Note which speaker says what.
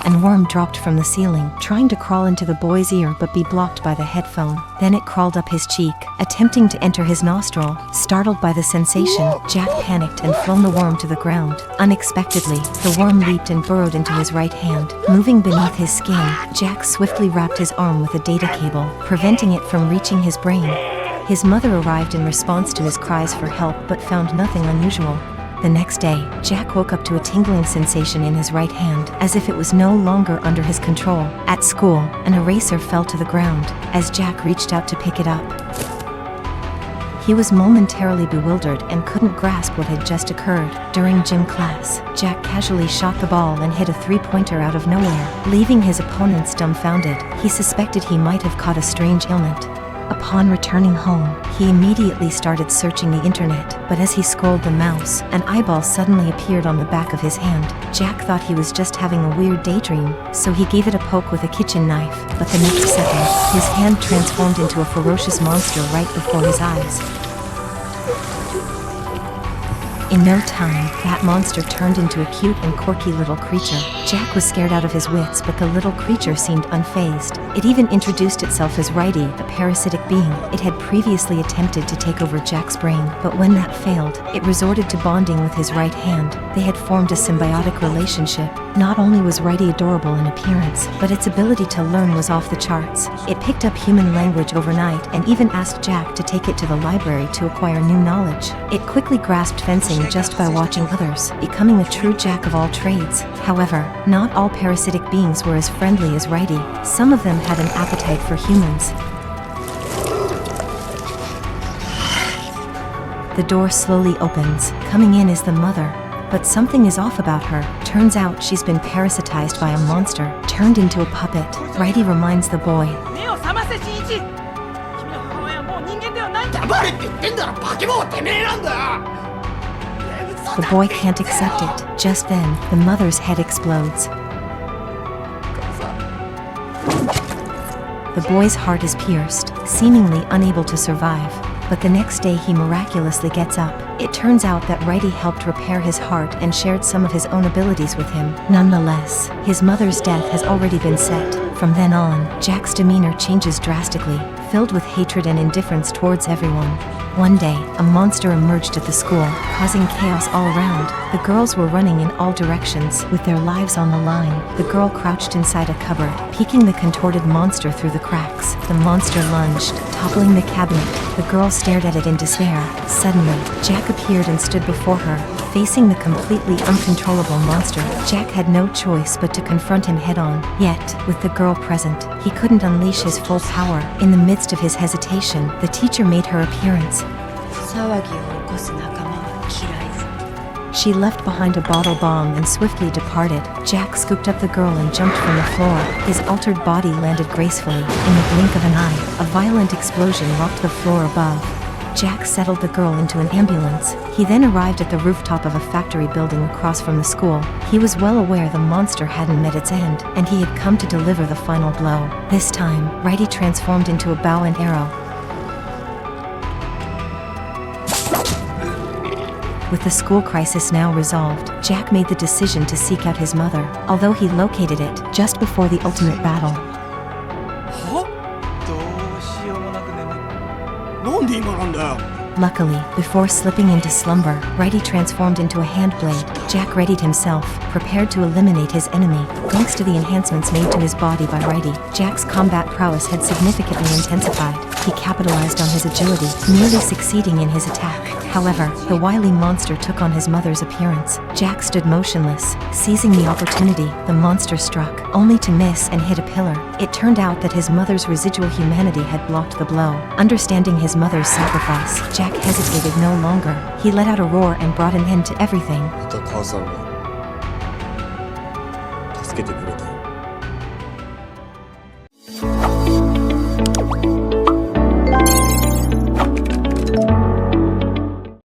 Speaker 1: and worm dropped from the ceiling, trying to crawl into the boy's ear but be blocked by the headphone. Then it crawled up his cheek, attempting to enter his nostril. Startled by the sensation, Jack panicked and flung the worm to the ground. Unexpectedly, the worm leaped and burrowed into his right hand. Moving beneath his skin, Jack swiftly wrapped his arm with a data cable, preventing it from reaching his brain. His mother arrived in response to his cries for help but found nothing unusual. The next day, Jack woke up to a tingling sensation in his right hand, as if it was no longer under his control. At school, an eraser fell to the ground, as Jack reached out to pick it up. He was momentarily bewildered and couldn't grasp what had just occurred. During gym class, Jack casually shot the ball and hit a three-pointer out of nowhere, leaving his opponents dumbfounded. He suspected he might have caught a strange ailment. Upon returning home, he immediately started searching the internet, but as he scrolled the mouse, an eyeball suddenly appeared on the back of his hand. Jack thought he was just having a weird daydream, so he gave it a poke with a kitchen knife, but the next second, his hand transformed into a ferocious monster right before his eyes. In no time, that monster turned into a cute and quirky little creature. Jack was scared out of his wits, but the little creature seemed unfazed. It even introduced itself as Rightie, a parasitic being. It had previously attempted to take over Jack's brain, but when that failed, it resorted to bonding with his right hand. They had formed a symbiotic relationship. Not only was Rightie adorable in appearance, but its ability to learn was off the charts. It picked up human language overnight and even asked Jack to take it to the library to acquire new knowledge. It quickly grasped fencing just by watching others, becoming a true jack of all trades. However, not all parasitic beings were as friendly as Rightie. Some of them had an appetite for humans. The door slowly opens. Coming in is the mother. But something is off about her. Turns out she's been parasitized by a monster, turned into a puppet. Rightie reminds the boy. The boy can't accept it. Just then, the mother's head explodes. The boy's heart is pierced, seemingly unable to survive. But the next day he miraculously gets up. It turns out that Rightie helped repair his heart and shared some of his own abilities with him. Nonetheless, his mother's death has already been set. From then on, Jack's demeanor changes drastically, filled with hatred and indifference towards everyone. One day, a monster emerged at the school, causing chaos all around. The girls were running in all directions, with their lives on the line. The girl crouched inside a cupboard, peeking the contorted monster through the cracks. The monster lunged, toppling the cabinet. The girl stared at it in despair. Suddenly, Jack appeared and stood before her, facing the completely uncontrollable monster. Jack had no choice but to confront him head-on. Yet, with the girl present, he couldn't unleash his full power. In the midst of his hesitation, the teacher made her appearance. She left behind a bottle bomb and swiftly departed. Jack scooped up the girl and jumped from the floor. His altered body landed gracefully. In the blink of an eye, a violent explosion rocked the floor above. Jack settled the girl into an ambulance. He then arrived at the rooftop of a factory building across from the school. He was well aware the monster hadn't met its end, and he had come to deliver the final blow. This time, Rightie transformed into a bow and arrow. With the school crisis now resolved, Jack made the decision to seek out his mother, although he located it just before the ultimate battle. Luckily, before slipping into slumber, Rightie transformed into a hand blade. Jack readied himself, prepared to eliminate his enemy. Thanks to the enhancements made to his body by Rightie, Jack's combat prowess had significantly intensified. He capitalized on his agility, nearly succeeding in his attack. However, the wily monster took on his mother's appearance. Jack stood motionless. Seizing the opportunity, the monster struck, only to miss and hit a pillar. It turned out that his mother's residual humanity had blocked the blow. Understanding his mother's sacrifice, Jack hesitated no longer. He let out a roar and brought an end to everything. 助けてくれた。